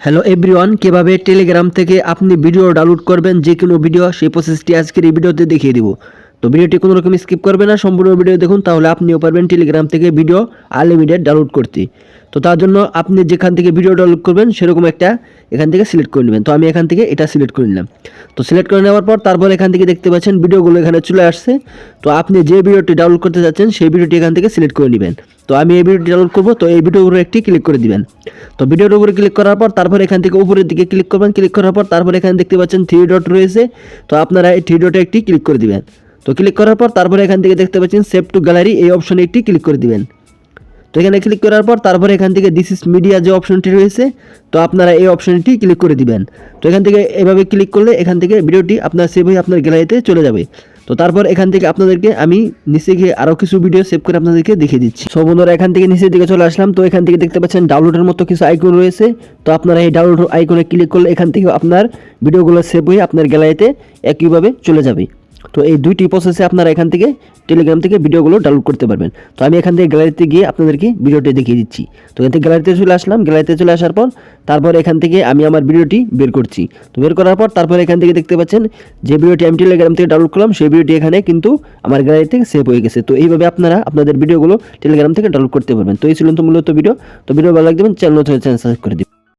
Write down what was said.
Hello everyone, কিভাবে Telegram থেকে আপনি ভিডিও ডাউনলোড করবেন যে কোনো ভিডিও, সেই প্রসেসটি আজকের এই ভিডিওতে দেখিয়ে দিব। তো ভিডিওটি কোনো রকম স্কিপ করবে না, সম্পূর্ণ ভিডিও দেখুন, তাহলে আপনিও পারবেন টেলিগ্রাম থেকে ভিডিও আনলিমিটেড ডাউনলোড করতে। তো তার জন্য আপনি যেখান থেকে ভিডিও ডাউনলোড করবেন সেরকম একটা এখান থেকে সিলেক্ট করে নেবেন। তো আমি এখান থেকে এটা সিলেক্ট করে নিলাম। তো সিলেক্ট করে নেওয়ার পর তারপর এখান থেকে দেখতে পাচ্ছেন ভিডিওগুলো এখানে চলে আসছে। তো আপনি যে ভিডিওটি ডাউনলোড করতে যাচ্ছেন সেই ভিডিওটি এখান থেকে সিলেক্ট করে নেবেন। তো আমি এই ভিডিওটি ডাউনলোড করব, তো এই ভিডিওর উপরে একটি ক্লিক করে দিবেন। তো ভিডিওর উপরে ক্লিক করার পর তারপর এখান থেকে উপরের দিকে ক্লিক করবেন। ক্লিক করার পর তারপর এখানে দেখতে পাচ্ছেন 3 ডট রয়েছে। তো আপনারা এই 3 ডটে একটি ক্লিক করে দিবেন। তো ক্লিক করার পর তারপরে এখান থেকে দেখতে পাচ্ছেন সেভ টু গ্যালারি, এই অপশনে একটি ক্লিক করে দিবেন। তো এখানে ক্লিক করার পর তারপরে এখান থেকে দিস ইজ মিডিয়া যে অপশনটি রয়েছে, তো আপনারা এই অপশনটি ক্লিক করে দিবেন। তো এখান থেকে এভাবে ক্লিক করলে এখান থেকে ভিডিওটি আপনার সেভ হয়ে আপনার গ্যালারিতে চলে যাবে। তো তারপর এখান থেকে আপনাদেরকে আমি নিচে গিয়ে আরও কিছু ভিডিও সেভ করে আপনাদেরকে দেখিয়ে দিচ্ছি। সো বন্ধুরা, এখান থেকে নিচের দিকে চলে আসলাম। তো এখান থেকে দেখতে পাচ্ছেন ডাউনলোডের মতো কিছু আইকন রয়েছে। তো আপনারা এই ডাউনলোড আইকনে ক্লিক করলে এখান থেকে আপনার ভিডিওগুলো সেভ হয়ে আপনার গ্যালারিতে একইভাবে চলে যাবে। তো এই দুইটি প্রসেসে আপনারা এখান থেকে টেলিগ্রাম থেকে ভিডিওগুলো ডাউনলোড করতে পারবেন। তো আমি এখান থেকে গ্যালারিতে গিয়ে আপনাদেরকে ভিডিওটি দেখিয়ে দিচ্ছি। তো এখান থেকে গ্যালারিতে চলে আসলাম। গ্যালারিতে চলে আসার পর তারপর এখান থেকে আমি আমার ভিডিওটি বের করছি। তো বের করার পর তারপর এখান থেকে দেখতে পাচ্ছেন যে ভিডিওটি আমি টেলিগ্রাম থেকে ডাউনলোড করলাম সেই ভিডিওটি এখানে কিন্তু আমার গ্যালারি থেকে সেভ হয়ে গেছে। তো এইভাবে আপনারা আপনাদের ভিডিওগুলো টেলিগ্রাম থেকে ডাউনলোড করতে পারবেন। তো এই ছিল তো মূলত ভিডিও। তো ভিডিও ভালো লাগবে চ্যানেল সাবস্ক্রাইব করে দিন।